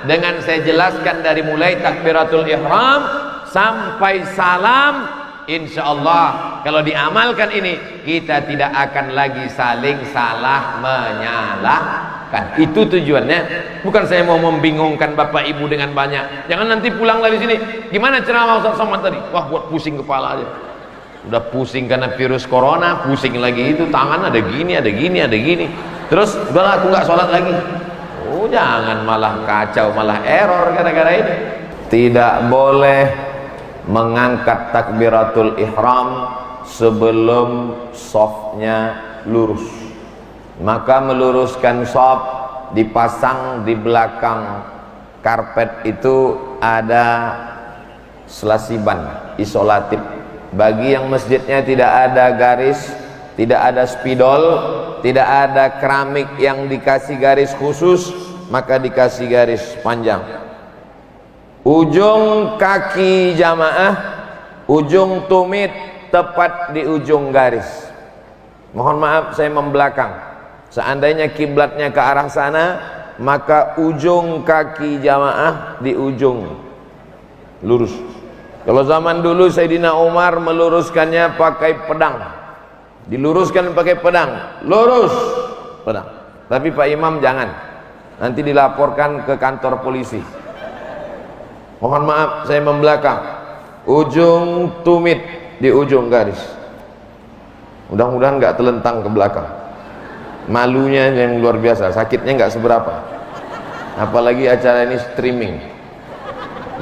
dengan saya jelaskan dari mulai takbiratul ihram sampai salam. Insya Allah kalau diamalkan ini, kita tidak akan lagi saling salah menyalahkan. Itu tujuannya. Bukan saya mau membingungkan bapak ibu dengan banyak. Jangan nanti pulang dari sini, gimana ceramah Ustaz Somad tadi? Wah, buat pusing kepala aja. Udah pusing karena virus corona, pusing lagi itu, tangan ada gini, ada gini, ada gini. Terus udahlah aku nggak sholat lagi. Oh, jangan malah kacau, malah error gara-gara ini. Tidak boleh mengangkat takbiratul ihram sebelum shafnya lurus. Maka meluruskan shaf, dipasang di belakang karpet itu ada selasiban isolatif. Bagi yang masjidnya tidak ada garis, tidak ada spidol, tidak ada keramik yang dikasih garis khusus, maka dikasih garis panjang. Ujung kaki jamaah, ujung tumit tepat di ujung garis. Mohon maaf saya membelakang. Seandainya kiblatnya ke arah sana, maka ujung kaki jamaah di ujung lurus. Kalau zaman dulu Sayyidina Umar meluruskannya pakai pedang. Diluruskan pakai pedang, lurus pedang. Tapi Pak Imam jangan. Nanti dilaporkan ke kantor polisi. Mohon maaf saya membelakang. Ujung tumit di ujung garis. Mudah-mudahan nggak telentang ke belakang. Malunya yang luar biasa, sakitnya nggak seberapa. Apalagi acara ini streaming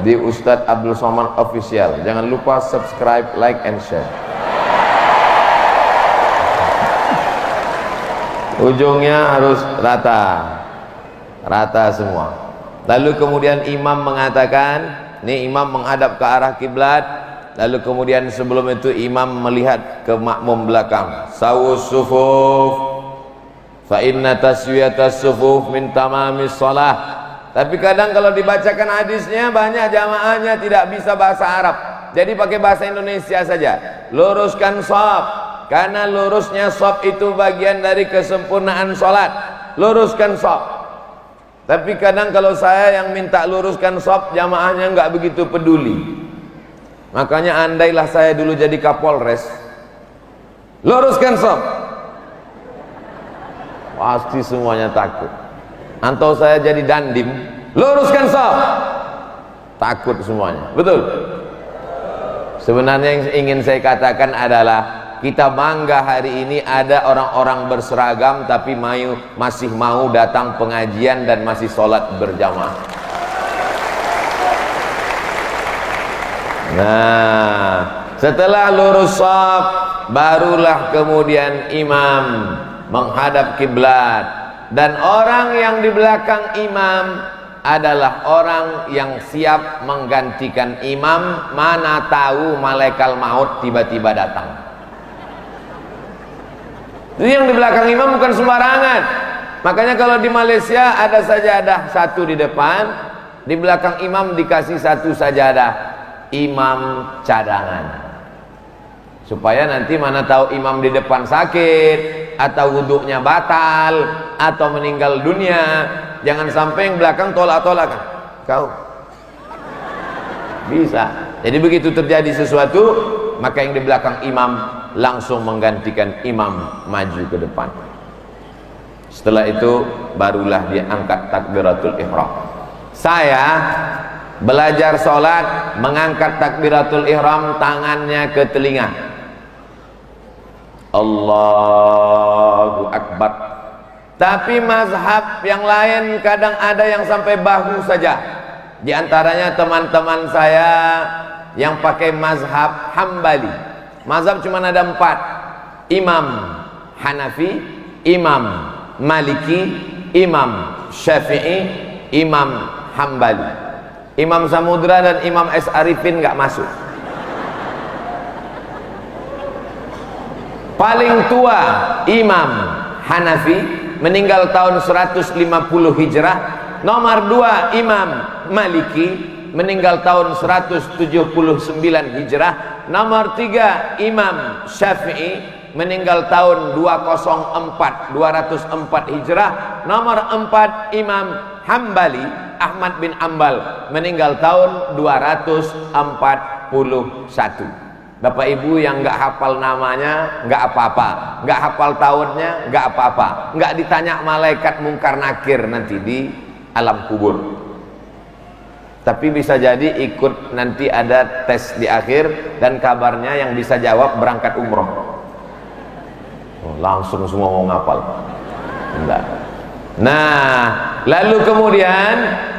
di Ustadz Abdul Somad Official. Jangan lupa subscribe, like, and share. Ujungnya harus rata semua. Lalu kemudian imam mengatakan, ini imam menghadap ke arah kiblat. Lalu kemudian sebelum itu imam melihat ke makmum belakang. Sawus sufuf, fa inna taswiyatas sufuf min tamamis shalah. Tapi kadang kalau dibacakan hadisnya, banyak jamaahnya tidak bisa bahasa Arab. Jadi pakai bahasa Indonesia saja. Luruskan shaf, karena lurusnya shaf itu bagian dari kesempurnaan sholat. Luruskan shaf. Tapi kadang kalau saya yang minta luruskan shaf, jamaahnya nggak begitu peduli. Makanya andailah saya dulu jadi Kapolres, luruskan shaf, pasti semuanya takut. Atau saya jadi Dandim, luruskan shaf, takut semuanya. Betul? Sebenarnya yang ingin saya katakan adalah, kita bangga hari ini ada orang-orang berseragam tapi masih mau datang pengajian dan masih sholat berjamaah. Nah, setelah lurus shaf, barulah kemudian imam menghadap kiblat, dan orang yang di belakang imam adalah orang yang siap menggantikan imam. Mana tahu malaikat maut tiba-tiba datang. Jadi yang di belakang imam bukan sembarangan. Makanya kalau di Malaysia ada sajadah satu di depan, di belakang imam dikasih satu sajadah, imam cadangan. Supaya nanti mana tahu imam di depan sakit, atau wuduknya batal, atau meninggal dunia, jangan sampai yang belakang tolak-tolakan. Kau bisa. Jadi begitu terjadi sesuatu, maka yang di belakang imam langsung menggantikan imam maju ke depan. Setelah itu barulah diangkat takbiratul ihram. Saya belajar sholat mengangkat takbiratul ihram, tangannya ke telinga. Allahu Akbar. Tapi mazhab yang lain kadang ada yang sampai bahu saja. Di antaranya teman-teman saya yang pakai mazhab Hambali. Mazhab cuma ada 4. Imam Hanafi, Imam Maliki, Imam Syafi'i, Imam Hambali. Imam Samudra dan Imam S. Arifin nggak masuk. Paling tua Imam Hanafi, meninggal tahun 150 Hijrah. Nomor 2 Imam Maliki, meninggal tahun 179 Hijrah. Nomor 3 Imam Syafi'i, meninggal tahun 204 Hijrah. Nomor 4 Imam Hambali, Ahmad bin Ambal, meninggal tahun 241. Bapak ibu yang nggak hafal namanya nggak apa-apa, nggak hafal tahunnya nggak apa-apa, nggak ditanya malaikat mungkar nakir nanti di alam kubur. Tapi bisa jadi ikut nanti ada tes di akhir, dan kabarnya yang bisa jawab berangkat umroh. Oh, langsung semua mau ngapal. Enggak. Nah, lalu kemudian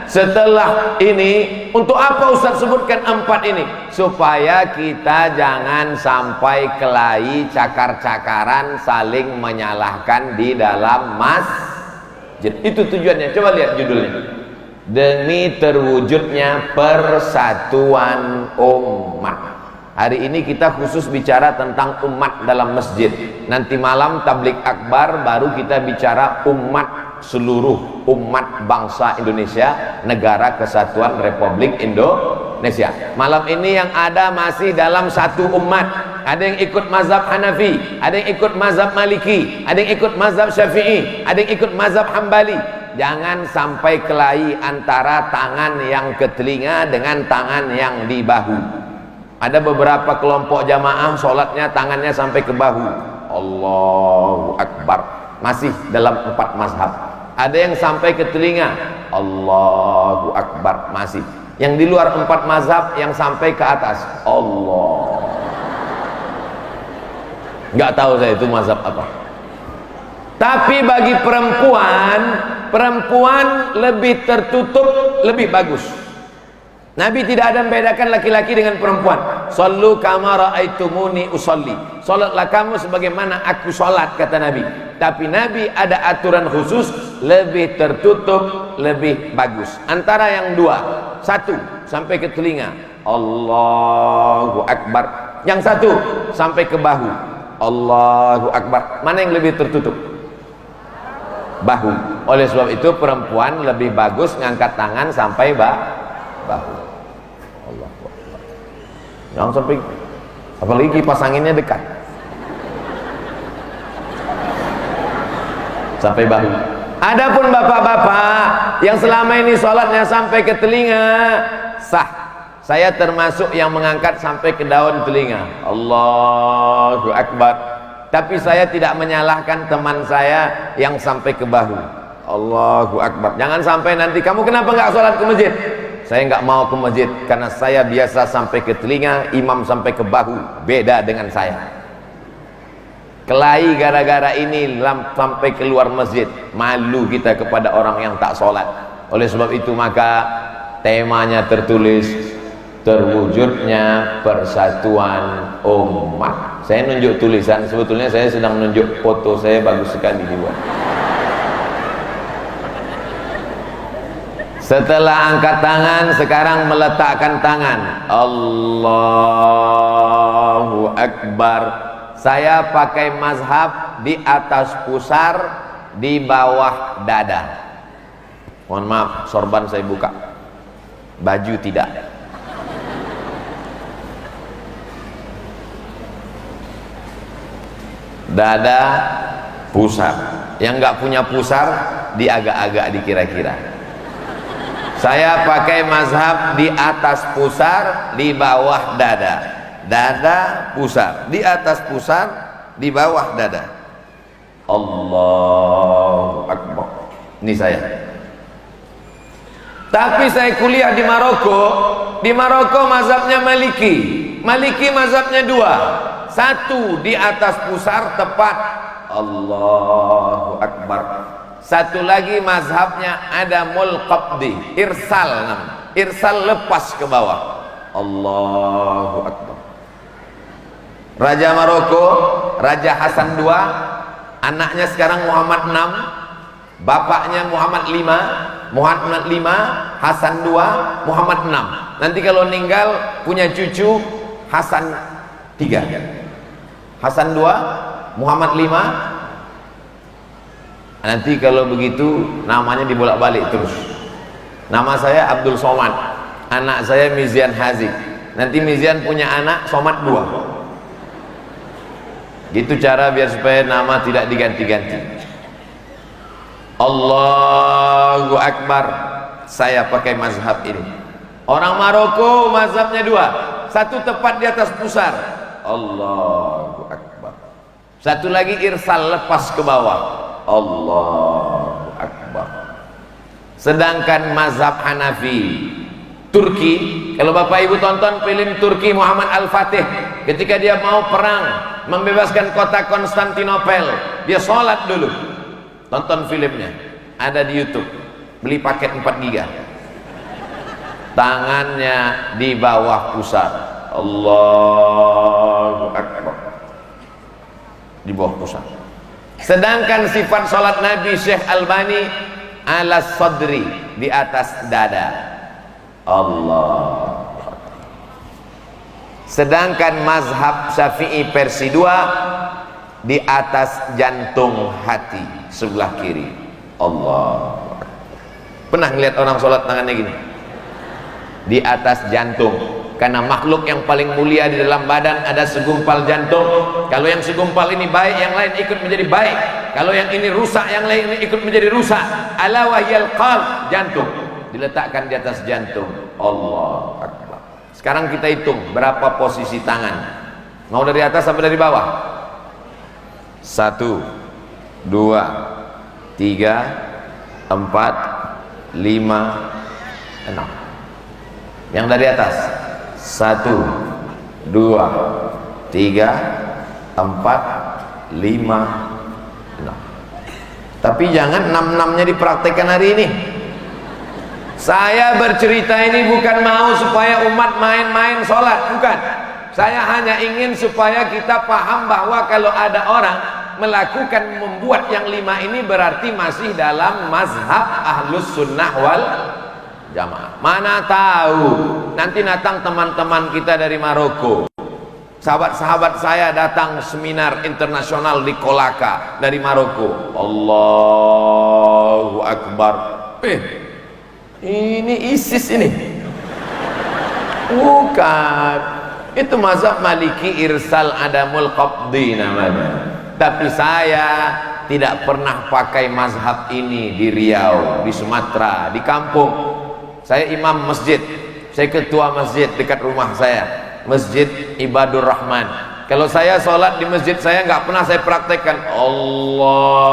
setelah ini, untuk apa Ustaz sebutkan 4 ini? Supaya kita jangan sampai kelahi cakar-cakaran saling menyalahkan di dalam masjid. Itu tujuannya. Coba lihat judulnya. Demi terwujudnya persatuan umat. Hari ini kita khusus bicara tentang umat dalam masjid. Nanti malam tablik akbar baru kita bicara umat seluruh umat bangsa Indonesia, Negara Kesatuan Republik Indonesia. Malam ini yang ada masih dalam satu umat. Ada yang ikut mazhab Hanafi, ada yang ikut mazhab Maliki, ada yang ikut mazhab Syafi'i, ada yang ikut mazhab Hambali. Jangan sampai kelahi antara tangan yang ke telinga dengan tangan yang di bahu. Ada beberapa kelompok jamaah sholatnya tangannya sampai ke bahu. Allahu Akbar. Masih dalam 4 mazhab. Ada yang sampai ke telinga. Allahu Akbar. Masih. Yang di luar 4 mazhab yang sampai ke atas. Allah. Nggak tahu saya itu mazhab apa. Tapi bagi perempuan, perempuan lebih tertutup, lebih bagus. Nabi tidak ada membedakan laki-laki dengan perempuan. Sallu kama ra'aitumuni usolli. Salatlah kamu sebagaimana aku salat, kata Nabi. Tapi Nabi ada aturan khusus, lebih tertutup, lebih bagus. Antara yang 2, 1 sampai ke telinga, Allahu Akbar. Yang 1 sampai ke bahu, Allahu Akbar. Mana yang lebih tertutup? Bahu. Oleh sebab itu perempuan lebih bagus ngangkat tangan sampai bahu. Allah. Jangan sampai, apalagi kipas anginnya dekat sampai bahu. Adapun bapak-bapak yang selama ini sholatnya sampai ke telinga, sah. Saya termasuk yang mengangkat sampai ke daun telinga. Allahu Akbar. Tapi saya tidak menyalahkan teman saya yang sampai ke bahu. Allahu Akbar. Jangan sampai nanti, kamu kenapa nggak sholat ke masjid? Saya nggak mau ke masjid karena saya biasa sampai ke telinga, imam sampai ke bahu. Beda dengan saya. Kelahi gara-gara ini sampai keluar masjid. Malu kita kepada orang yang tak sholat. Oleh sebab itu maka temanya tertulis terwujudnya persatuan umat. Saya nunjuk tulisan, sebetulnya saya sedang nunjuk foto saya, bagus sekali dibuat. Setelah angkat tangan, sekarang meletakkan tangan. Allahu Akbar. Saya pakai mazhab di atas pusar, di bawah dada. Mohon maaf, sorban saya buka, baju tidak. Dada pusar. Yang nggak punya pusar di agak-agak dikira-kira. Saya pakai mazhab di atas pusar, di bawah dada. Dada pusar, di atas pusar, di bawah dada. Allahu Akbar. Ini saya. Tapi saya kuliah di Maroko. Di Maroko mazhabnya Maliki. Maliki mazhabnya 2. 1 di atas pusar tepat. Allahu Akbar. 1 lagi mazhabnya ada mulqabdi, irsal namanya. Irsal lepas ke bawah. Allahu Akbar. Raja Maroko, Raja Hasan II, anaknya sekarang Muhammad VI, bapaknya Muhammad V, Muhammad V, Hasan II, Muhammad VI. Nanti kalau meninggal punya cucu Hasan III. Hasan II, Muhammad V. Nanti kalau begitu namanya dibolak-balik terus. Nama saya Abdul Somad, anak saya Mizian Hazik. Nanti Mizian punya anak Somad II. Gitu cara biar supaya nama tidak diganti-ganti. Allahu Akbar. saya pakai mazhab ini. Orang Maroko mazhabnya dua, satu tepat di atas pusar, Allahu Akbar, satu lagi irsal, lepas ke bawah, Allahu Akbar. Sedangkan mazhab Hanafi Turki, kalau Bapak Ibu tonton film Turki Muhammad Al-Fatih, ketika dia mau perang membebaskan kota Konstantinopel, dia sholat dulu. Tonton filmnya, ada di YouTube, beli paket 4 giga. Tangannya di bawah pusar, Allahu Akbar, di bawah pusar. Sedangkan sifat sholat Nabi Syekh Albani ala sadri, di atas dada, Allah. Sedangkan mazhab Syafi'i versi 2 di atas jantung hati sebelah kiri, Allah. Pernah ngeliat orang sholat tangannya gini? Di atas jantung, karena makhluk yang paling mulia di dalam badan ada segumpal jantung. Kalau yang segumpal ini baik, yang lain ikut menjadi baik. Kalau yang ini rusak, yang lain ikut menjadi rusak. Ala wahyal qalb, jantung diletakkan di atas jantung, Allah Akbar. Sekarang kita hitung berapa posisi tangan. Mau dari atas sampai dari bawah? 1, 2, 3, 4, 5, 6. Yang dari atas 1, 2, 3, 4, 5, 6. Tapi jangan 6-6-nya dipraktekkan hari ini. Saya bercerita ini bukan mau supaya umat main-main sholat, bukan. Saya hanya ingin supaya kita paham bahwa kalau ada orang melakukan, membuat yang 5 ini berarti masih dalam mazhab Ahlus Sunnah wal Jamaah. Mana tahu nanti datang teman-teman kita dari Maroko, sahabat-sahabat saya datang seminar internasional di Kolaka dari Maroko, Allahu Akbar. Ini ISIS ini? Bukan, itu mazhab Maliki irsal adamul qabdi namanya. Tapi saya tidak pernah pakai mazhab ini di Riau, di Sumatera, di kampung. Saya imam masjid, saya ketua masjid dekat rumah saya, Masjid Ibadur Rahman. Kalau saya sholat di masjid saya nggak pernah saya praktekkan Allahu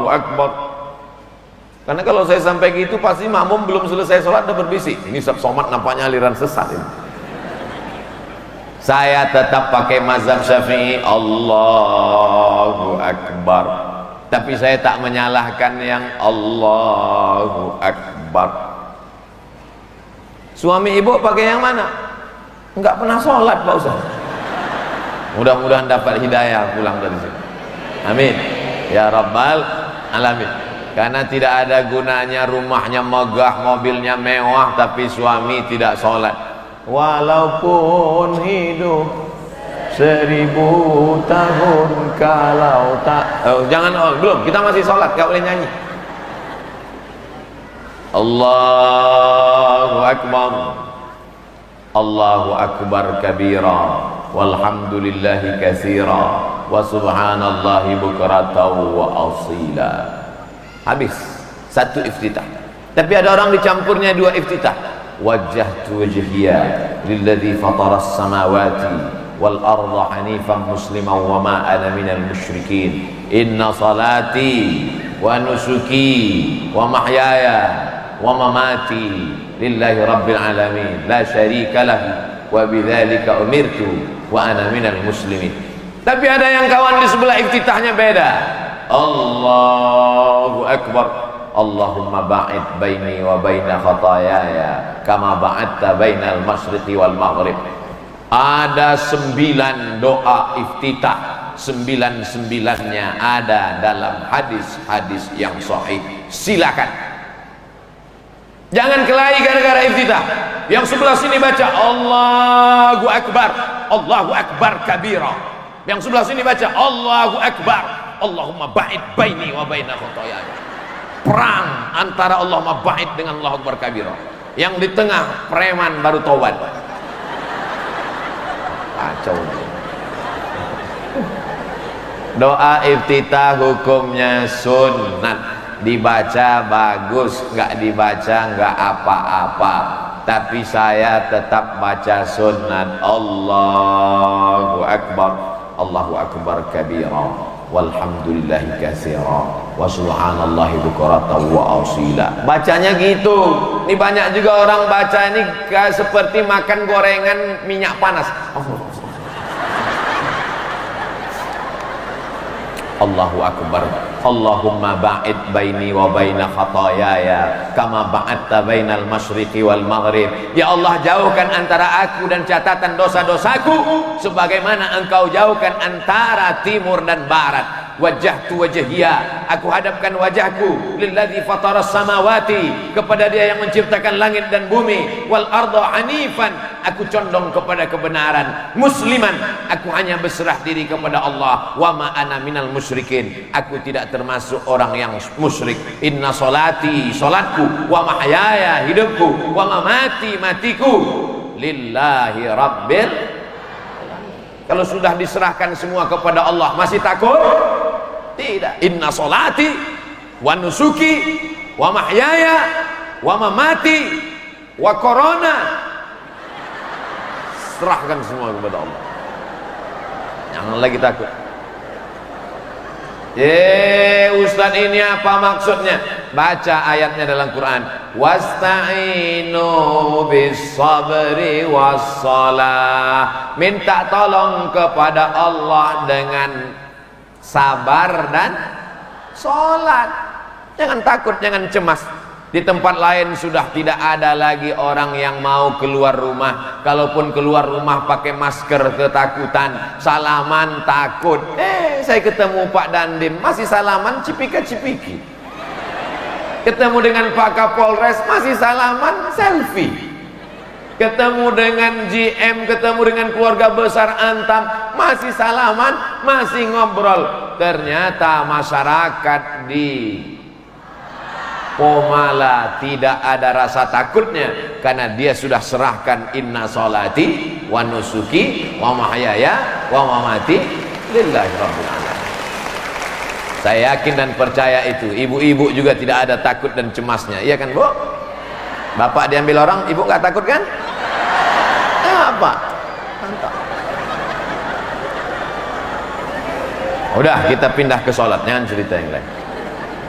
Akbar. Karena kalau saya sampai gitu pasti makmum belum selesai sholat udah berbisik, ini somad nampaknya aliran sesat ini. Saya tetap pakai mazhab Syafi'i, Allahu Akbar. Tapi saya tak menyalahkan yang Allahu Akbar. Suami ibu pakai yang mana? Enggak pernah sholat Pak Ustaz. Mudah-mudahan dapat hidayah pulang dari sini. Amin ya Rabbal Alamin. Karena tidak ada gunanya rumahnya megah, mobilnya mewah, tapi suami tidak sholat. Walaupun hidup 1000 tahun kalau tak jangan, belum, kita masih sholat, gak boleh nyanyi. Allahu Akbar, Allahu Akbar kabira, walhamdulillahi katsira, wa subhanallahi bukratan wa asila. Habis satu iftitah. Tapi ada orang dicampurnya 2 iftitah. Wajjahtu wajhiya lilladzi fataras samawati wal arda hanifan musliman wa ma ana minal musyrikin. Inna salati wa nusuki wa mahyaya wa mamati lillahi rabbil alamin la syarika lahu wa bidzalika umirtu wa ana minal muslimin. Tapi ada yang kawan di sebelah iftitahnya beda. Allahu Akbar, Allahumma ba'id baini wa baina khatayaya kama ba'adta bainal masyriqi wal maghrib. Ada 9 doa iftitah, 9-9-nya ada dalam hadis-hadis yang sahih. Silakan, jangan kelahi gara-gara iftitah. Yang sebelah sini baca Allahu Akbar, Allahu Akbar kabira. Yang sebelah sini baca Allahu Akbar, Allahumma ba'id baini wa baina khatayaya. Perang antara Allahumma ba'id dengan Allahu Akbar kabira. Yang di tengah preman baru tobat. Kacau. Doa iftitah hukumnya sunat. dibaca bagus, nggak dibaca nggak apa-apa, tapi saya tetap baca sunat. Allahu Akbar, Allahu Akbar kabira, walhamdulillahi katsira, wa subhanallahi bukratan wa asila. Bacanya gitu. Ini banyak juga orang baca ini seperti makan gorengan minyak panas. Allahu Akbar. Allahumma ba'id baini wa baina khataayaya kama ba'adta bainal masyriqi wal maghrib. Ya Allah, jauhkan antara aku dan catatan dosa-dosaku sebagaimana Engkau jauhkan antara timur dan barat. Wajjahtu wajhiya, aku hadapkan wajahku lilladzi fataras samawati, kepada Dia yang menciptakan langit dan bumi, wal arda hanifan, aku condong kepada kebenaran, musliman, aku hanya berserah diri kepada Allah, wa ma ana minal musyrikin, aku tidak termasuk orang yang musyrik. Inna solati, solatku, wa mahyaya, hidupku, wa mamati, matiku, lillahi rabbil. Kalau sudah diserahkan semua kepada Allah, masih takut? Tidak. Inna solati wa nusuki wa mahyaya wa mamati wa corona, serahkan semua kepada Allah, jangan lagi takut. Ustaz, ini apa maksudnya? Baca ayatnya dalam Quran. Wasta'inu bis sabri was salah, minta tolong kepada Allah dengan sabar dan sholat. Jangan takut, jangan cemas. Di tempat lain sudah tidak ada lagi orang yang mau keluar rumah. Kalaupun keluar rumah pakai masker, ketakutan. Salaman takut. Saya ketemu Pak Dandim masih salaman cipika-cipiki. Ketemu dengan Pak Kapolres masih salaman selfie. Ketemu dengan GM, ketemu dengan keluarga besar Antam masih salaman, masih ngobrol. Ternyata masyarakat di Pomala tidak ada rasa takutnya, karena dia sudah serahkan inna solati wa nusuki wa mahyaya wa mamati lillahi rabbil alamin. Saya yakin dan percaya itu. Ibu-ibu juga tidak ada takut dan cemasnya, iya kan Bu? Bapak diambil orang, ibu nggak takut kan? Apa? Mantap. Udah, kita pindah ke sholat, jangan cerita yang lain.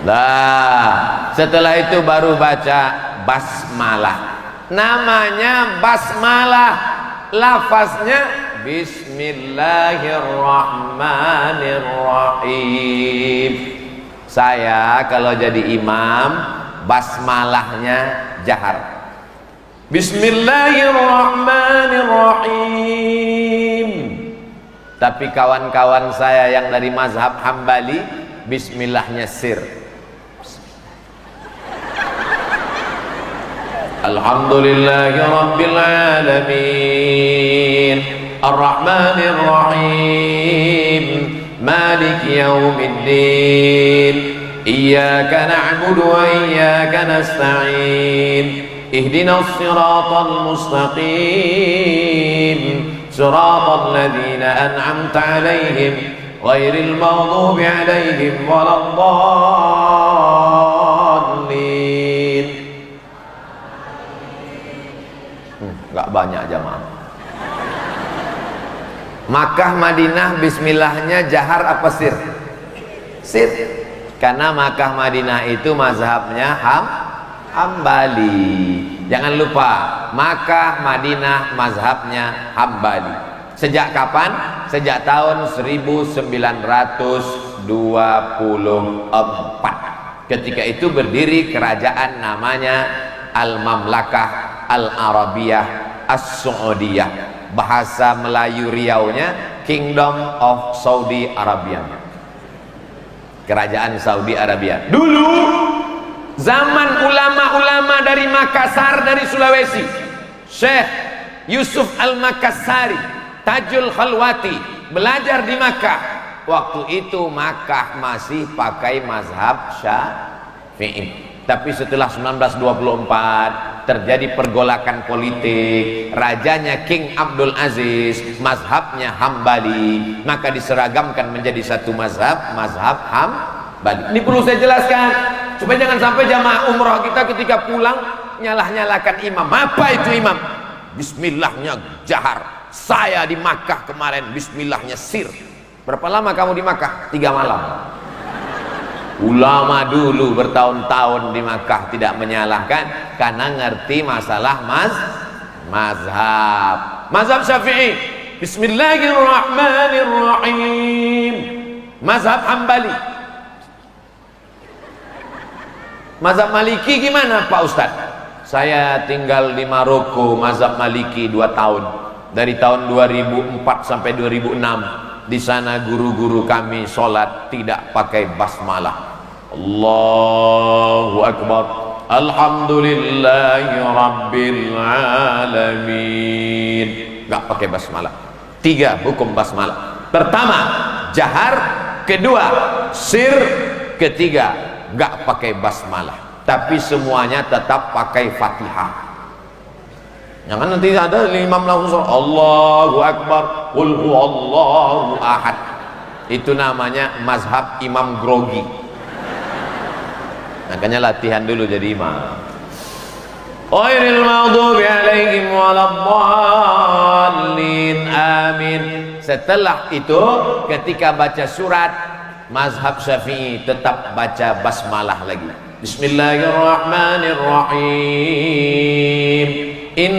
Lah, setelah itu baru baca basmalah. Namanya basmalah, lafaznya bismillahirrahmanirrahim. Saya kalau jadi imam, basmalahnya jahar. Bismillahirrahmanirrahim. Tapi kawan-kawan saya yang dari mazhab Hambali, bismillahnya sir. Alhamdulillahi rabbil alamin, arrahmanir rahim, maliki yaumiddin, iyyaka na'budu wa iyyaka nasta'in, ihdinas siratal mustaqim, siratal ladzina an'amta 'alaihim ghairil maghdubi 'alaihim waladdallin. Enggak banyak jamaah. Makkah Madinah bismillahnya jahar apa sir? Sir. Karena Makkah Madinah itu mazhabnya Hambali. Jangan lupa, Makkah Madinah mazhabnya Hambali. Sejak kapan? Sejak tahun 1924. Ketika itu berdiri kerajaan namanya Al-Mamlakah Al-Arabiyah As-Saudiyah. Bahasa Melayu Riaunya Kingdom of Saudi Arabia, kerajaan Saudi Arabia. Dulu zaman ulama-ulama dari Makassar, dari Sulawesi, Syekh Yusuf Al-Makassari, Tajul Khalwati, belajar di Makkah. Waktu itu Makkah masih pakai mazhab Syafi'i. Tapi setelah 1924 terjadi pergolakan politik, rajanya King Abdul Aziz, mazhabnya Hambali, maka diseragamkan menjadi satu mazhab, mazhab Hambali. Ini perlu saya jelaskan, supaya jangan sampai jamaah umroh kita ketika pulang nyalah-nyalakan imam. Apa itu imam? Bismillahnya jahar. Saya di Makkah kemarin bismillahnya sir. Berapa lama kamu di Makkah? 3 malam. Ulama dulu bertahun-tahun di Makkah tidak menyalahkan karena ngerti masalah mazhab. Mazhab Syafi'i Bismillahirrahmanirrahim. Mazhab Hambali. Mazhab Maliki gimana Pak Ustadz? Saya tinggal di Maroko, mazhab Maliki 2 tahun. Dari tahun 2004 sampai 2006. Di sana guru-guru kami sholat tidak pakai basmalah. Allahu Akbar. Alhamdulillahi Rabbil Alamin. Gak pakai basmalah. 3 hukum basmalah. Pertama, jahar. Kedua, sir. Ketiga, gak pakai basmalah. Tapi semuanya tetap pakai Fatihah. Jangan nanti ada imam langsung Allahu Akbar, qul huwallahu ahad. Itu namanya mazhab imam grogi. Makanya latihan dulu jadi imam. Ghairil maghdubi alaihim waladdallin. Amin. Setelah itu ketika baca surat mazhab Syafi'i tetap baca basmalah lagi. Bismillahirrahmanirrahim. Inna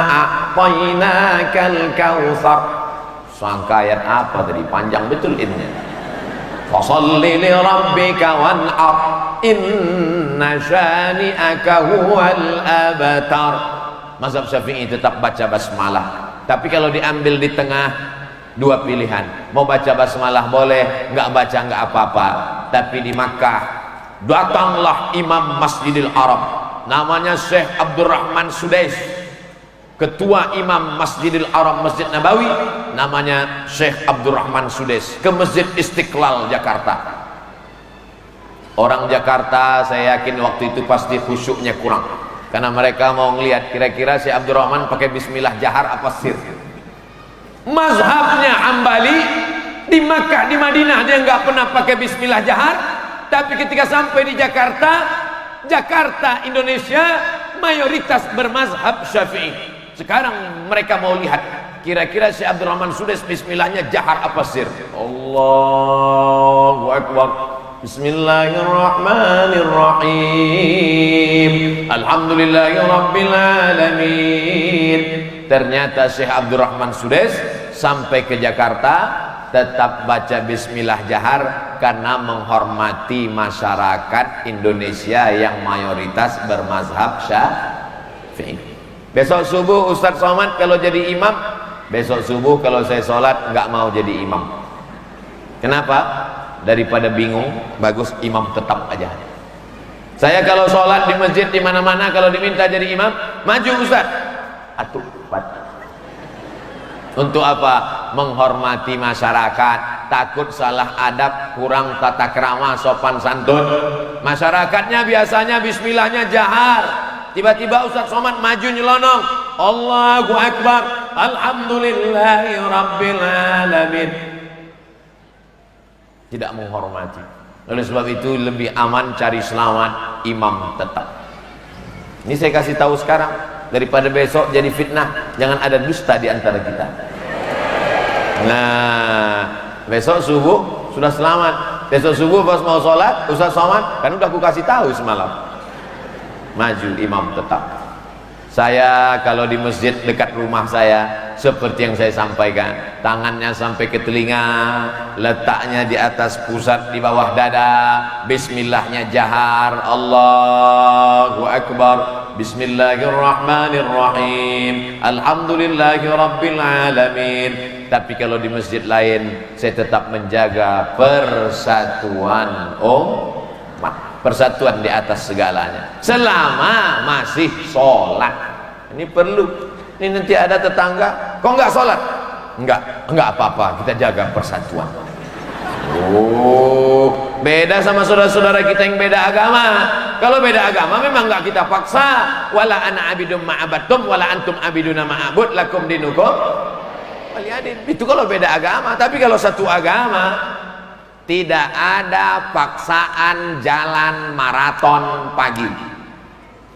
a'tainakal kautsar. Sangka ayat apa tadi? Panjang betul innya. Fasholli li rabbika wan'ar. Inna syani'aka huwal abtar. Mazhab Syafi'i tetap baca basmalah. Tapi kalau diambil di tengah, 2 pilihan. Mau baca basmalah boleh, nggak baca nggak apa-apa. Tapi di Makkah datanglah imam Masjidil Haram, namanya Syekh Abdurrahman Sudais. Ketua imam Masjidil Haram Masjid Nabawi namanya Syekh Abdurrahman Sudais, ke Masjid Istiqlal Jakarta. Orang Jakarta saya yakin waktu itu pasti khusyuknya kurang, karena mereka mau ngelihat kira-kira Syekh Abdurrahman pakai bismillah jahar apa sir. Mazhabnya Hambali di Makkah, di Madinah dia nggak pernah pakai bismillah jahar. Tapi ketika sampai di Jakarta, Indonesia, mayoritas bermazhab Syafi'i. Sekarang mereka mau lihat kira-kira Syekh Abdurrahman Sudais bismillahnya jahar apa sir. Allahu Akbar. Bismillahirrahmanirrahim. Alhamdulillahi Rabbil Alamin. Ternyata Syekh Abdurrahman Sudais sampai ke Jakarta tetap baca bismillah jahar karena menghormati masyarakat Indonesia yang mayoritas bermazhab Syafi'i. Besok subuh Ustadz Somad kalau jadi imam, besok subuh kalau saya sholat nggak mau jadi imam. Kenapa? Daripada bingung, bagus imam tetap aja. Saya kalau sholat di masjid di mana-mana kalau diminta jadi imam, maju Ustadz. Atuh, untuk apa? Menghormati masyarakat, takut salah adab, kurang tata krama, sopan santun. Masyarakatnya biasanya bismillahnya jahar, tiba-tiba Ustadz Somad maju nyelonong Allahu Akbar, Alhamdulillahi Rabbil Alamin. Tidak menghormati. Oleh sebab itu lebih aman cari selamat imam tetap. Ini saya kasih tahu sekarang, daripada besok jadi fitnah. Jangan ada dusta di antara kita. Nah, besok subuh sudah selamat. Besok subuh pas mau sholat Ustaz Somad kan udah aku kasih tahu semalam, maju imam tetap. Saya kalau di masjid dekat rumah saya seperti yang saya sampaikan, tangannya sampai ke telinga, letaknya di atas pusat di bawah dada, bismillahnya jahar, Allahu Akbar, Bismillahirrahmanirrahim, Alhamdulillahi Rabbil Alamin. Tapi kalau di masjid lain saya tetap menjaga persatuan umat, persatuan di atas segalanya selama masih sholat. Ini perlu. Ini nanti ada tetangga kok nggak sholat, nggak apa-apa, kita jaga persatuan. Oh, beda sama saudara-saudara kita yang beda agama. Kalau beda agama memang nggak kita paksa. Wala ana abidum ma'abatum wala antum abiduna ma'abud lakum dinukum waliyadin. Itu kalau beda agama. Tapi kalau satu agama tidak ada paksaan jalan maraton pagi.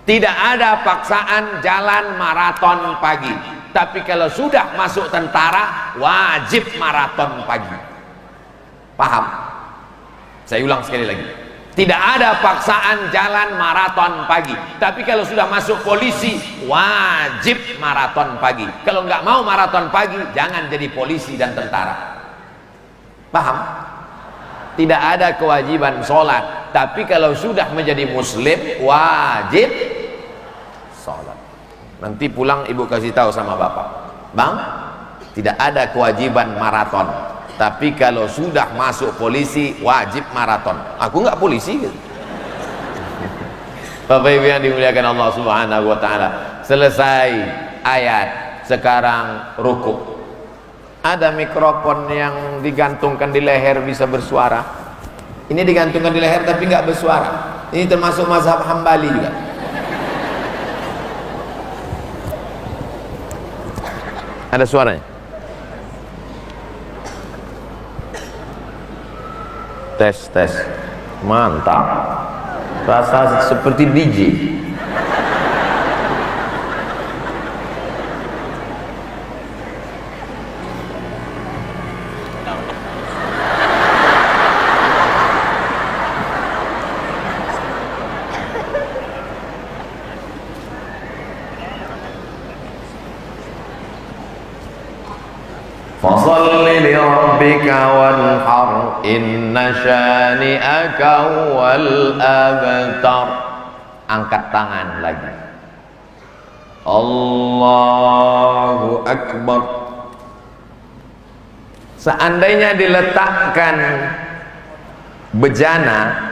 Tidak ada paksaan jalan maraton pagi. Tapi kalau sudah masuk tentara, wajib maraton pagi. Paham? Saya ulang sekali lagi. Tidak ada paksaan jalan maraton pagi. Tapi kalau sudah masuk polisi, wajib maraton pagi. Kalau nggak mau maraton pagi, jangan jadi polisi dan tentara. Paham? Tidak ada kewajiban sholat. Tapi kalau sudah menjadi muslim, wajib sholat. Nanti pulang ibu kasih tahu sama bapak, bang, tidak ada kewajiban maraton. Tapi kalau sudah masuk polisi, wajib maraton. Aku nggak polisi gitu. Bapak ibu yang dimuliakan Allah subhanahu wa ta'ala, selesai ayat, sekarang ruku. Ada mikrofon yang digantungkan di leher bisa bersuara. Ini digantungkan di leher tapi nggak bersuara. Ini termasuk mazhab Hambali juga. Ada suaranya. Tes, tes. Mantap. Rasa seperti DJ. Fasalli li rabbika wanhar inna syani'aka wal abtar. Angkat tangan lagi. Allahu Akbar. Seandainya diletakkan bejana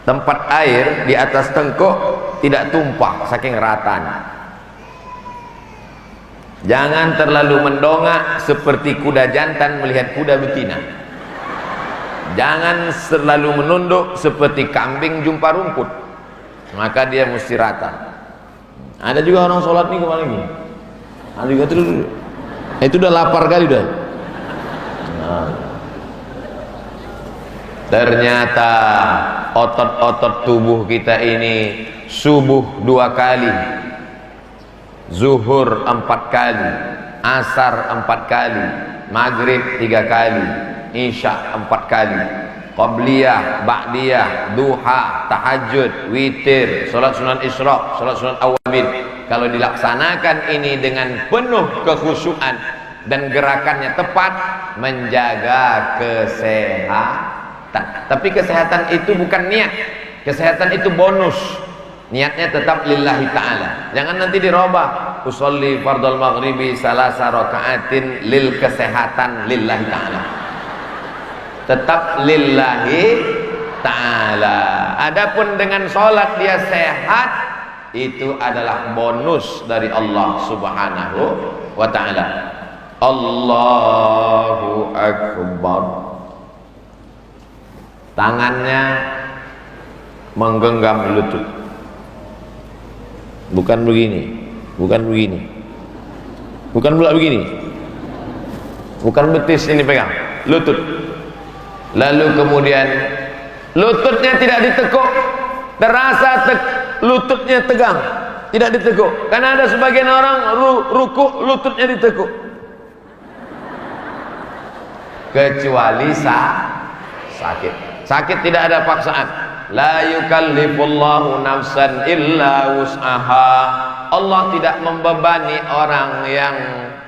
tempat air di atas tengkuk, tidak tumpah saking ratanya. Jangan terlalu mendongak seperti kuda jantan melihat kuda betina. Jangan terlalu menunduk seperti kambing jumpa rumput. Maka dia mesti rata. Ada juga orang sholat nih kemana lagi? Ada juga terus. Itu udah lapar kali udah. Nah. Ternyata otot-otot tubuh kita ini subuh 2 kali, zuhur 4 kali, asar 4 kali, maghrib 3 kali, isya 4 kali, qabliyah, ba'diyah, duha, tahajud, witir, salat sunan isra, salat sunan awamid. Kalau dilaksanakan ini dengan penuh kekhusyuan dan gerakannya tepat, menjaga kesehatan. Tapi kesehatan itu bukan niat, kesehatan itu bonus. Niatnya tetap lillahi ta'ala. Jangan nanti dirubah. Usolli fardal maghribi salasa raka'atin lil kesehatan lillahi ta'ala. Tetap lillahi ta'ala. Adapun dengan sholat dia sehat, itu adalah bonus dari Allah subhanahu wa ta'ala. Allahu Akbar. Tangannya menggenggam lutut. Bukan begini, bukan begini, bukan pula begini, bukan betis ini pegang, lutut. Lalu kemudian lututnya tidak ditekuk, terasa lututnya tegang, tidak ditekuk. Karena ada sebagian orang ruku lututnya ditekuk. Kecuali sakit. Sakit tidak ada paksaan. La yukallifullahu nafsan illa wus'aha. Allah tidak membebani orang yang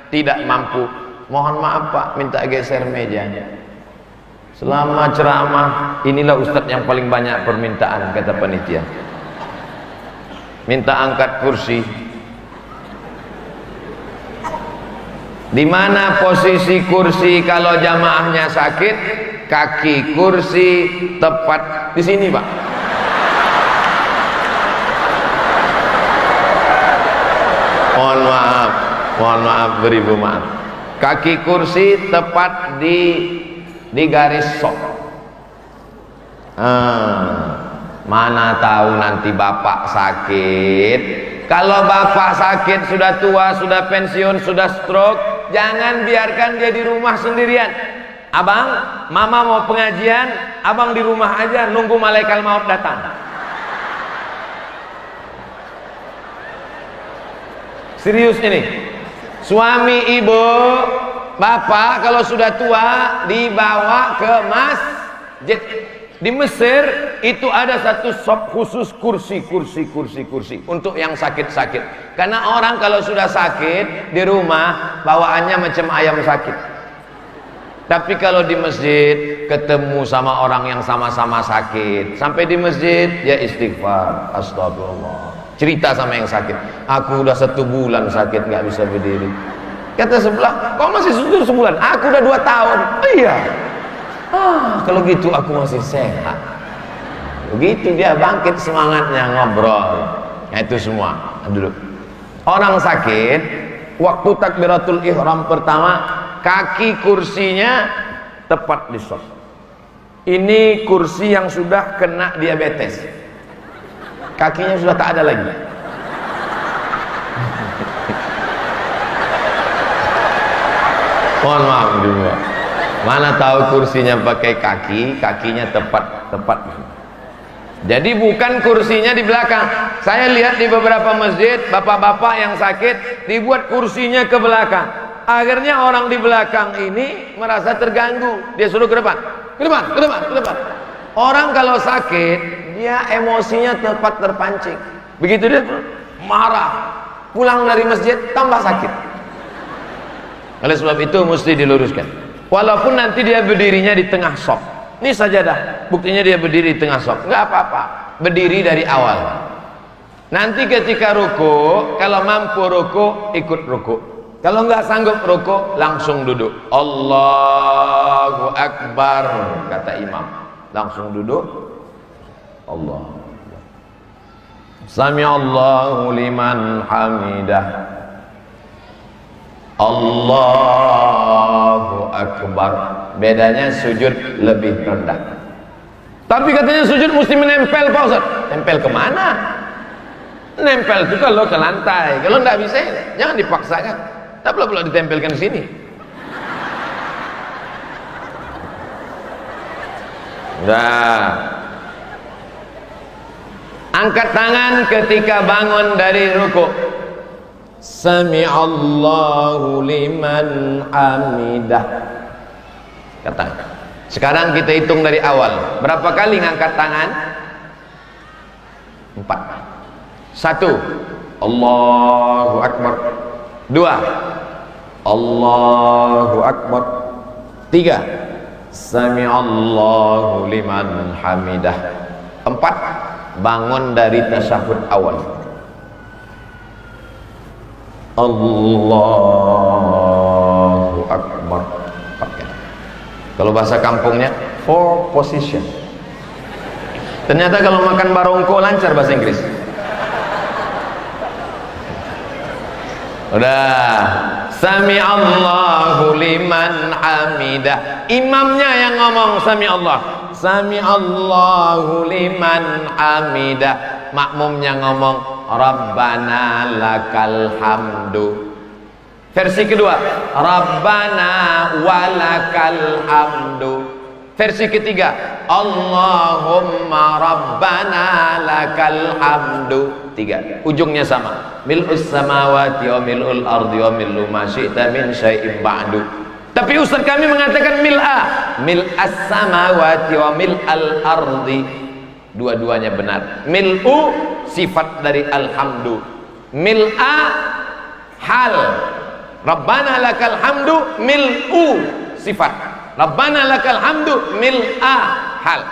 tidak mampu. Mohon maaf Pak, minta geser meja. Selama ceramah, inilah ustadz yang paling banyak permintaan, kata panitia. Minta angkat kursi. Di mana posisi kursi kalau jamaahnya sakit? Kaki kursi tepat di sini, Pak. Mohon maaf, beribu maaf. Kaki kursi tepat di garis sok. Mana tahu nanti bapak sakit. Kalau bapak sakit, sudah tua, sudah pensiun, sudah stroke, jangan biarkan dia di rumah sendirian. Abang, mama mau pengajian, abang di rumah aja nunggu malaikat maut datang. Serius ini. Suami ibu, bapak kalau sudah tua dibawa ke masjid. Di Mesir itu ada satu shop khusus kursi untuk yang sakit-sakit. Karena orang kalau sudah sakit di rumah bawaannya macam ayam sakit. Tapi kalau di masjid ketemu sama orang yang sama-sama sakit, sampai di masjid ya istighfar, astagfirullah. Cerita sama yang sakit, aku udah 1 bulan sakit nggak bisa berdiri. Kata sebelah, kok masih sujud sebulan? Aku udah 2 tahun. Oh, iya. Kalau gitu aku masih sehat. Begitu dia bangkit semangatnya ngobrol. Nah, itu semua. Dulu orang sakit waktu takbiratul ihram pertama, kaki kursinya tepat di stop. Ini kursi yang sudah kena diabetes, kakinya sudah tak ada lagi. Mohon maaf juga. Mana tahu kursinya pakai kaki, kakinya tepat. Jadi bukan kursinya di belakang. Saya lihat di beberapa masjid, bapak-bapak yang sakit dibuat kursinya ke belakang. Akhirnya orang di belakang ini merasa terganggu. Dia suruh ke depan. Orang kalau sakit, dia emosinya tepat terpancing. Begitu dia marah, pulang dari masjid tambah sakit. Oleh sebab itu mesti diluruskan. Walaupun nanti dia berdirinya di tengah shop. Ini sajadah, buktinya dia berdiri di tengah shop. Enggak apa-apa, berdiri dari awal. Nanti ketika ruku, kalau mampu ruku, ikut ruku. Kalau enggak sanggup ruku, langsung duduk. Allahu Akbar, kata imam. Langsung duduk. Allah. Sami'allahu liman hamidah. Allahu Akbar. Bedanya sujud lebih rendah. Tapi katanya sujud mesti menempel, Pak Ustaz. Tempel kemana? Nempel itu kalau ke lantai. Kalau enggak bisa, jangan dipaksakan. Tak perlu ditempelkan di sini. Nah, angkat tangan ketika bangun dari ruku. Sami'allahu liman hamidah. Kata. Sekarang kita hitung dari awal. Berapa kali ngangkat tangan? 4. 1. Allahu Akbar. 2. Allahu Akbar. 3. Sami'allahu liman hamidah. 4. Bangun dari tasyahud awal. Allahu Akbar. Kalau bahasa kampungnya 4 position. Ternyata kalau makan barongko lancar bahasa Inggris. Udah. Sami Allahu liman hamidah. Imamnya yang ngomong sami Allah. Sami Allahu liman hamidah. Makmumnya ngomong Rabbana lakal hamdu. Versi kedua, Rabbana walakal hamdu. Versi ketiga, Allahumma Rabbana lakal hamdu. 3, ujungnya sama. Mil'us samawati wa mil'ul ardi wa mil'u ma syi'ta min syai'in ba'du. Tapi ustaz kami mengatakan mil'as samawati wa mil'al ardi. Dua-duanya benar. Mil'u sifat dari alhamdu, mil'a hal. Rabbana lakal hamdu mil'u sifat, Rabbana lakal hamdu mil'a hal.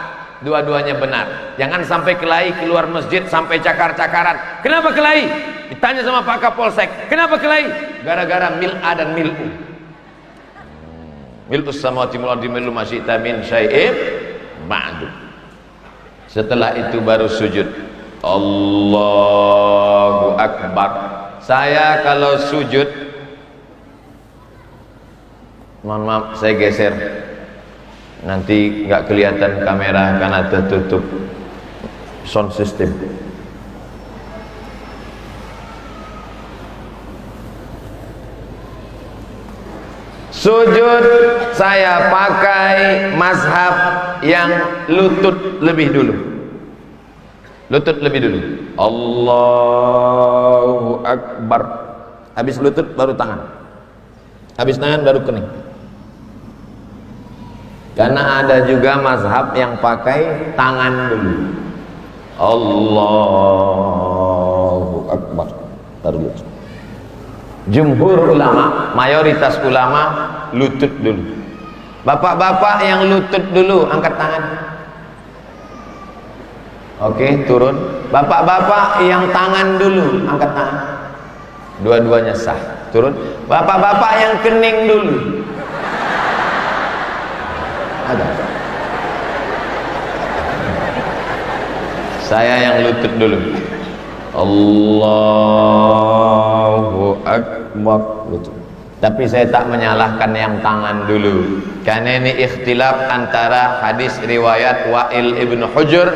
Dua-duanya benar. Jangan sampai kelahi keluar masjid sampai cakar-cakaran. Kenapa kelahi? Ditanya sama Pak Kapolsek, kenapa kelahi? Gara-gara mil'a dan mil'u. Mil'us samawati wal ardi mil'u ma syi'ta min syai'in ba'du. Setelah itu baru sujud. Allahu Akbar. Saya kalau sujud, mohon maaf saya geser, nanti nggak kelihatan kamera karena tertutup sound system. Sujud saya pakai mazhab yang lutut lebih dulu. Lutut lebih dulu. Allahu Akbar. Habis lutut baru tangan. Habis tangan baru kening. Karena ada juga mazhab yang pakai tangan dulu. Allahu Akbar. Baru lutut. Jumhur ulama, mayoritas ulama lutut dulu. Bapak-bapak yang lutut dulu angkat tangan. Oke, turun. Bapak-bapak yang tangan dulu angkat tangan. Dua-duanya sah. Turun. Bapak-bapak yang kening dulu. Ada. Saya yang lutut dulu. Allahu Akbar. Lutut. Tapi saya tak menyalahkan yang tangan dulu, karena ini ikhtilaf antara hadis riwayat Wa'il ibn Hujur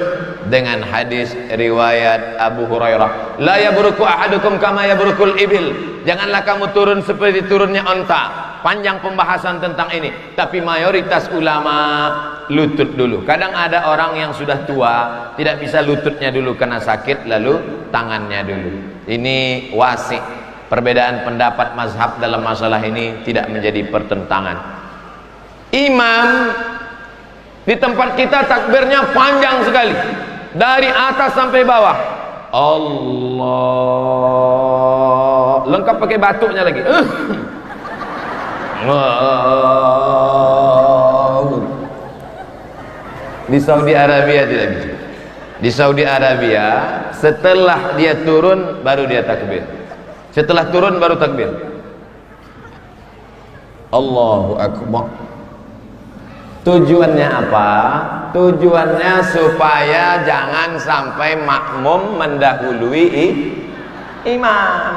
dengan hadis riwayat Abu Hurairah. La yabruku ahadukum kama yabrukul ibil. Janganlah kamu turun seperti turunnya onta. Panjang pembahasan tentang ini, tapi mayoritas ulama lutut dulu. Kadang ada orang yang sudah tua tidak bisa lututnya dulu karena sakit, lalu tangannya dulu. Ini wasi'. Perbedaan pendapat mazhab dalam masalah ini tidak menjadi pertentangan. Imam di tempat kita takbirnya panjang sekali, dari atas sampai bawah. Allah, lengkap pakai batuknya lagi. Di Saudi Arabia tidak bisa. Di Saudi Arabia setelah dia turun baru dia takbir. Setelah turun baru takbir. Allahu Akbar. Tujuannya apa? Tujuannya supaya jangan sampai makmum mendahului imam.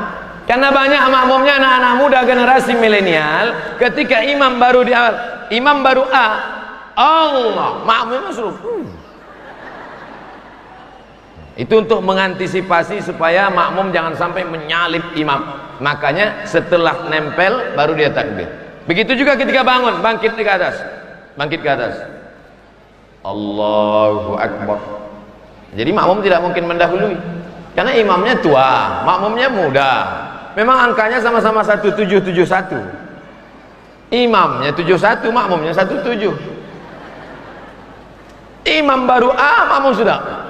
Karena banyak makmumnya anak-anak muda generasi milenial, ketika imam baru di awal, imam baru A, Allah, makmumnya suruh. Itu untuk mengantisipasi supaya makmum jangan sampai menyalip imam. Makanya setelah nempel baru dia takbir. Begitu juga ketika bangun, bangkit ke atas. Bangkit ke atas. Allahu Akbar. Jadi makmum tidak mungkin mendahului. Karena imamnya tua, makmumnya muda. Memang angkanya sama-sama 1771. Imamnya 71, makmumnya 17. Imam baru A, makmum sudah.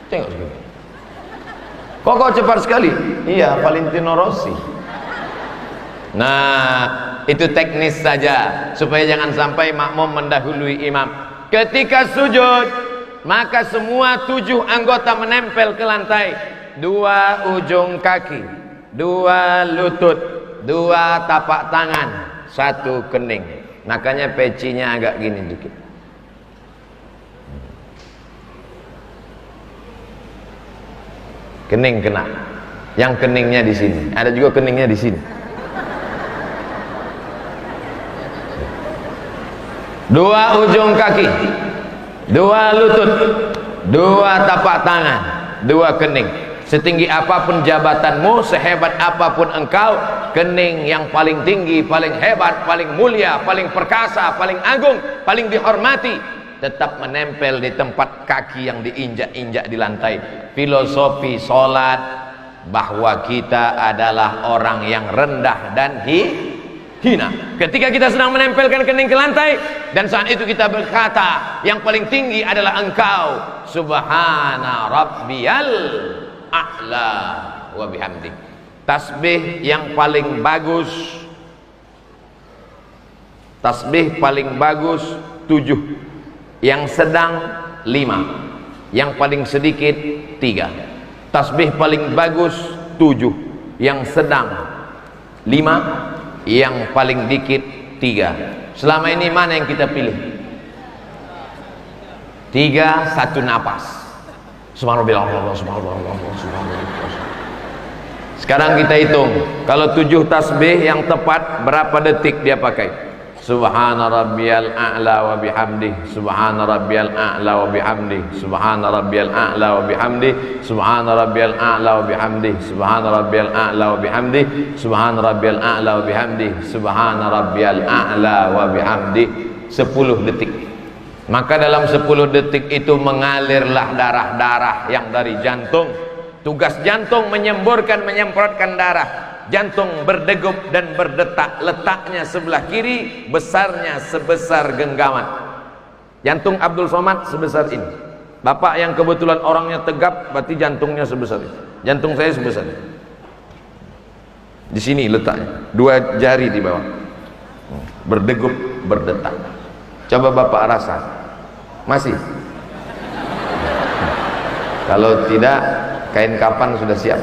Tengok sekali. Kok cepat sekali? Iya, Valentino Rossi. Nah, itu teknis saja supaya jangan sampai makmum mendahului imam. Ketika sujud, maka semua 7 anggota menempel ke lantai. 2 ujung kaki, 2 lutut, 2 tapak tangan, 1 kening. Makanya pecinya agak gini dikit. Kening kena. Yang keningnya di sini. Ada juga keningnya di sini. 2 ujung kaki, 2 lutut, 2 tapak tangan, 2 kening. Setinggi apapun jabatanmu, sehebat apapun engkau, kening yang paling tinggi, paling hebat, paling mulia, paling perkasa, paling agung, paling dihormati, tetap menempel di tempat kaki yang diinjak-injak di lantai. Filosofi sholat bahwa kita adalah orang yang rendah dan hina. Ketika kita sedang menempelkan kening ke lantai, dan saat itu kita berkata, yang paling tinggi adalah engkau, subhana rabbiyal a'la wa bihamdik. Tasbih yang paling bagus, tasbih paling bagus 7, yang sedang 5, yang paling sedikit 3. Tasbih paling bagus 7, yang sedang 5, yang paling dikit 3. Selama ini mana yang kita pilih? 3, 1 napas. Subhanallah, subhanallah, subhanallah. Sekarang kita hitung, kalau 7 tasbih yang tepat berapa detik dia pakai? Subhana rabbiyal a'la wa bihamdih, subhana rabbiyal a'la wa bihamdih, subhana rabbiyal a'la wa bihamdih, subhana rabbiyal a'la wa bihamdih, subhana rabbiyal a'la wa bihamdih, subhana rabbiyal a'la wa bihamdih, subhana rabbiyal a'la wa bihamdih. 10 detik. Maka dalam 10 detik itu mengalirlah darah-darah yang dari jantung. Tugas jantung menyemburkan, menyemprotkan darah. Jantung berdegup dan berdetak, letaknya sebelah kiri, besarnya sebesar genggaman. Jantung Abdul Somad sebesar ini. Bapak yang kebetulan orangnya tegap, berarti jantungnya sebesar ini. Jantung saya sebesar ini. Di sini letaknya, 2 jari di bawah. Berdegup, berdetak. Coba Bapak rasa. Masih? Kalau tidak, kain kapan sudah siap.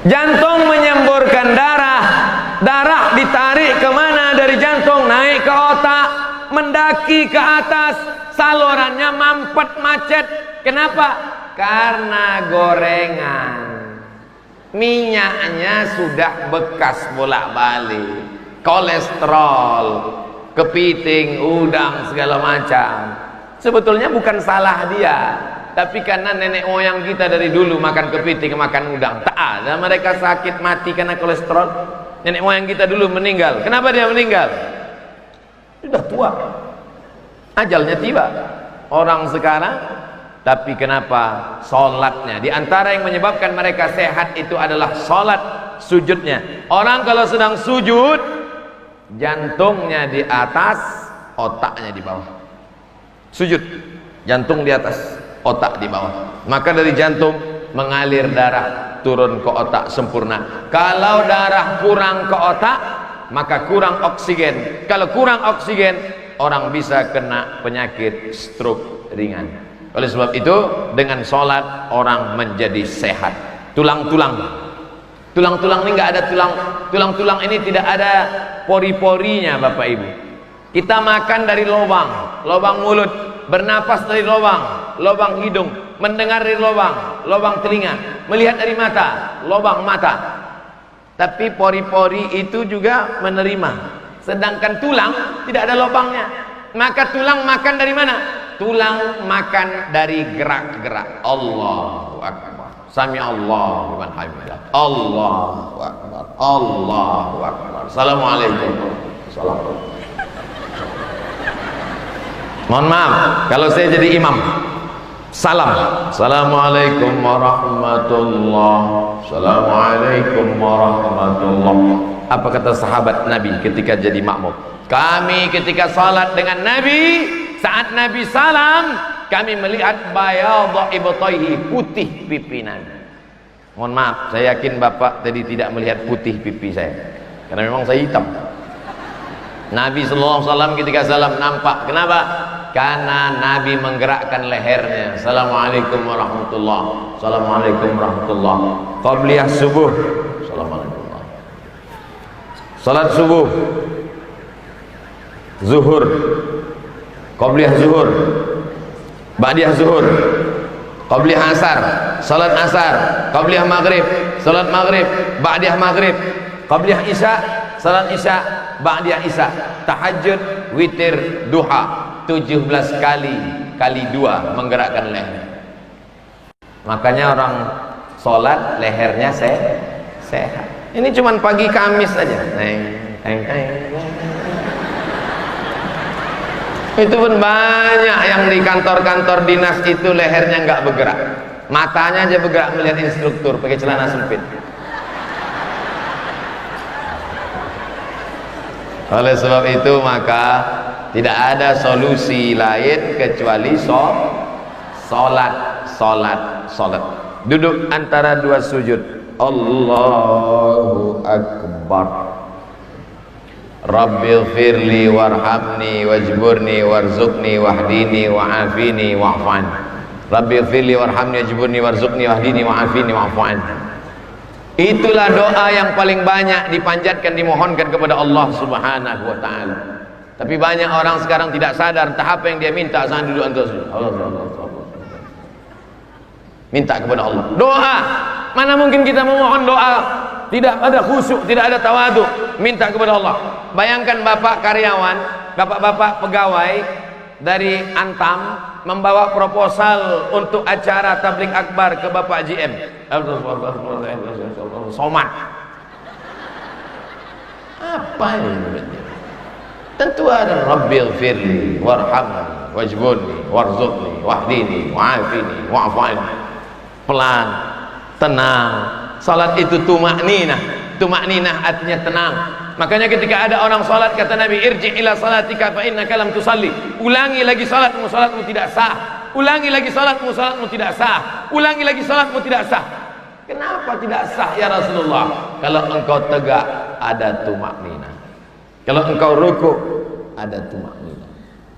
Jantung menyemburkan darah, darah ditarik kemana dari jantung, naik ke otak, mendaki ke atas, salurannya mampet macet. Kenapa? Karena gorengan, minyaknya sudah bekas bolak-balik, kolesterol, kepiting, udang, segala macam. Sebetulnya bukan salah dia, tapi karena nenek moyang kita dari dulu makan kepiting, makan udang. Tak ada mereka sakit mati karena kolesterol. Nenek moyang kita dulu meninggal. Kenapa dia meninggal? Sudah tua, ajalnya tiba. Orang sekarang, tapi kenapa? Sholatnya. Di antara yang menyebabkan mereka sehat itu adalah sholat, sujudnya. Orang kalau sedang sujud, jantungnya di atas, otaknya di bawah. Sujud, jantung di atas, otak di bawah. Maka dari jantung mengalir darah turun ke otak sempurna. Kalau darah kurang ke otak, maka kurang oksigen. Kalau kurang oksigen, orang bisa kena penyakit stroke ringan. Oleh sebab itu, dengan sholat orang menjadi sehat. Tulang-tulang ini nggak ada tulang-tulang ini tidak ada pori-porinya, Bapak Ibu. Kita makan dari lubang mulut, bernapas dari lubang hidung, mendengar dari lubang telinga, melihat dari mata, lubang mata. Tapi pori-pori itu juga menerima. Sedangkan tulang tidak ada lubangnya. Maka tulang makan dari mana? Tulang makan dari gerak-gerak. Allahu Akbar. Sami Allahu liman hamidah. Allahu Akbar. Allahu Akbar. Assalamualaikum. Assalamualaikum. Mohon maaf kalau saya jadi imam. Salam. Assalamualaikum warahmatullahi. Assalamualaikum warahmatullahi. Apa kata sahabat Nabi ketika jadi makmum? Kami ketika salat dengan Nabi, saat Nabi salam, kami melihat bayadha ibtaihi, putih pipi Nabi. Mohon maaf, saya yakin Bapak tadi tidak melihat putih pipi saya, karena memang saya hitam. Nabi sallallahu alaihi wasallam ketika salam nampak. Kenapa? Karena Nabi menggerakkan lehernya. Assalamualaikum warahmatullahi. Assalamualaikum warahmatullahi. Qabliyah subuh. Assalamualaikum. Salat subuh. Zuhur. Qabliyah zuhur. Ba'diyah zuhur. Qabliyah asar. Salat asar. Qabliyah maghrib. Salat maghrib. Ba'diyah maghrib. Qabliyah isya. Salat isya. Ba'diyah isya. Tahajud, witir, duha. 17 kali 2 menggerakkan leher. Makanya orang sholat lehernya sehat. Ini cuman pagi Kamis aja. Itu pun banyak yang di kantor-kantor dinas itu lehernya nggak bergerak. Matanya aja bergerak melihat instruktur pakai celana sempit. Oleh sebab itu maka tidak ada solusi lain kecuali sholat. Duduk antara 2 sujud. Allahu Akbar. Rabbighfirli warhamni wajburni warzuqni wahdini wa'afini wa'fan. Rabbighfirli warhamni wajburni warzuqni wahdini wa'afini wa'fan. Itulah doa yang paling banyak dipanjatkan, dimohonkan kepada Allah Subhanahu wa taala. Tapi banyak orang sekarang tidak sadar entah apa yang dia minta saat duduk antara sujud. Allah. Minta kepada Allah. Doa. Mana mungkin kita memohon doa tidak ada khusyuk, tidak ada tawadhu, minta kepada Allah. Bayangkan bapak karyawan, bapak-bapak pegawai dari Antam membawa proposal untuk acara tablik akbar ke Bapak GM Somad. Apa ini? Tentu ada Rabbil firli warhamni wajbunni warzuqni wahdini wa'afini wa'afani. Pelan, tenang. Salat itu tumakninah. Tumakninah artinya tenang. Makanya ketika ada orang salat, kata Nabi, irji ila salatika fa innaka lam tusalli. Ulangi lagi salatmu, salatmu tidak sah. Ulangi lagi salatmu, salatmu tidak sah. Ulangi lagi salatmu tidak sah. Kenapa tidak sah ya Rasulullah? Kalau engkau tegak ada tumakninah. Kalau engkau ruku ada tumakninah.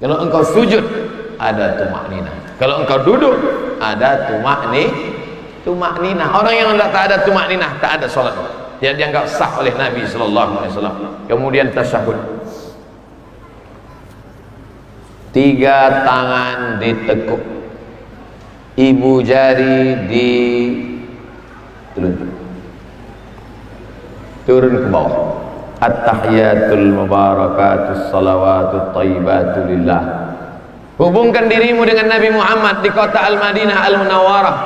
Kalau engkau sujud ada tumakninah. Kalau engkau duduk ada tumakninah. Orang yang tak ada tumakninah, tak ada salat. Dia dianggap sah oleh Nabi sallallahu alaihi wasallam. Kemudian tasyahud. 3 tangan ditekuk, ibu jari di telunjuk, turun ke bawah. At-tahiyatul mubarakatus salawatut thayyibatu lillah. Hubungkan dirimu dengan Nabi Muhammad di kota Al-Madinah Al-Munawwarah.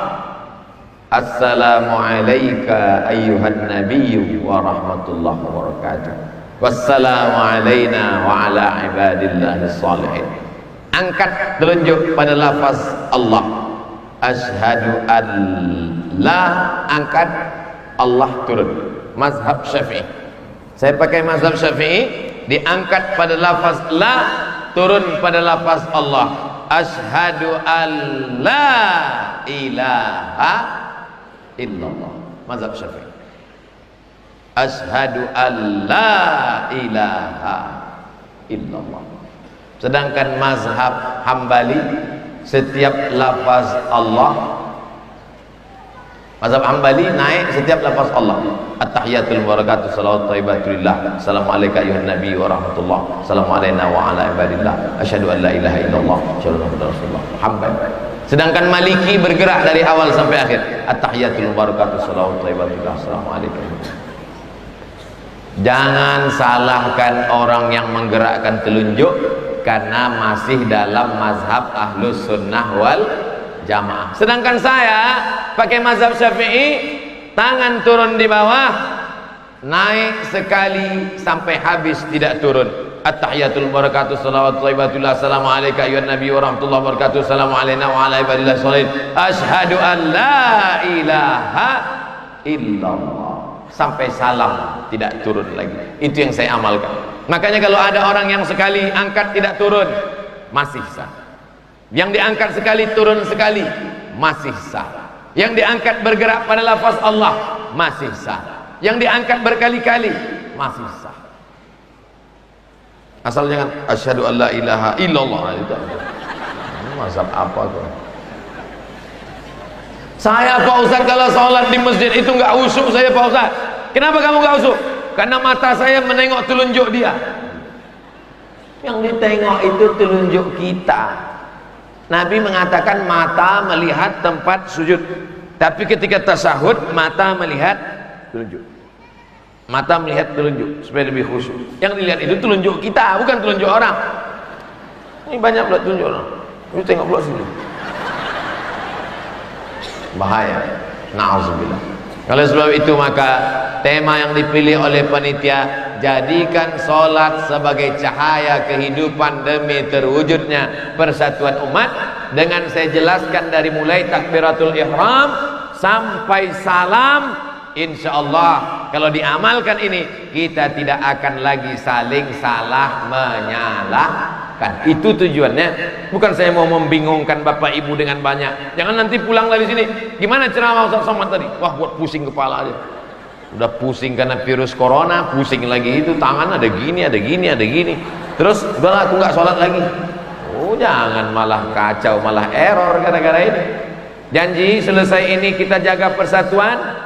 Assalamu alayka ayyuhan nabiyyu wa rahmatullahi wa barakatuh. Wassalamu alayna wa ala ibadillahis salihin. Angkat telunjuk pada lafaz Allah. Asyhadu an la, angkat, Allah turun. Mazhab Syafi'i. Saya pakai mazhab Syafi'i, diangkat pada lafaz la, turun pada lafaz Allah. Asyhadu an la ilaha illallah. Mazhab Syafi'i. Asyhadu an la ilaha illallah. Sedangkan mazhab Hambali, setiap lafaz Allah, mazhab Hambali naik setiap lafaz Allah. At-tahiyatul mubarakatuh salawat thayyibatulillah. Assalamualaikum ayuhan nabi wa rahmatullah. Assalamu alayna wa ala ibadillah. Asyhadu an la ilaha illallah. Asyhadu anna rasulullah. Hambali. Sedangkan Maliki bergerak dari awal sampai akhir. At-tahiyatul mubarakatuh salawat thayyibatulillah. Assalamualaikum. Jangan salahkan orang yang menggerakkan telunjuk karena masih dalam mazhab Ahlus Sunnah wal Jamaah. Sedangkan saya pakai mazhab Syafi'i, tangan turun di bawah, naik sekali sampai habis tidak turun. At-tahiyatul barakatuh salawat thayyibatullah. Assalamu alayka ayyuhan nabi wa rahmatullahi wa barakatuh. Assalamu alayna wa ala ibadillah sholihin. Asyhadu an la ilaha illallah. Sampai salam tidak turun lagi. Itu yang saya amalkan. Makanya kalau ada orang yang sekali angkat tidak turun, masih sah. Yang diangkat sekali turun sekali, masih sah. Yang diangkat bergerak pada lafaz Allah, masih sah. Yang diangkat berkali-kali, masih sah. Asal jangan asyhadu an la ilaha illallah. Itu mazhab apa tuh? Saya Pak Ustaz kalau sholat di masjid itu nggak khusyuk saya Pak Ustaz. Kenapa kamu nggak khusyuk? Karena mata saya menengok telunjuk dia. Yang ditengok itu telunjuk kita. Nabi mengatakan mata melihat tempat sujud, tapi ketika tasyahud mata melihat telunjuk. Mata melihat telunjuk supaya lebih khusyuk. Yang dilihat itu telunjuk kita, bukan telunjuk orang. Ini banyak pula telunjuk orang. Ini tengok pula sini. Bahaya. Na'udzubillah. Oleh sebab itu maka tema yang dipilih oleh panitia, jadikan sholat sebagai cahaya kehidupan demi terwujudnya persatuan umat. Dengan saya jelaskan dari mulai takbiratul ihram sampai salam, insya Allah kalau diamalkan ini kita tidak akan lagi saling salah menyalahkan. Itu tujuannya. Bukan saya mau membingungkan bapak ibu dengan banyak. Jangan nanti pulang dari sini, gimana ceramah Ustaz Somad tadi? Wah, buat pusing kepala aja. Udah pusing karena virus corona, pusing lagi itu, tangan ada gini, ada gini, ada gini. Terus udahlah aku nggak sholat lagi. Oh, jangan malah kacau, malah error gara-gara ini. Janji selesai ini kita jaga persatuan,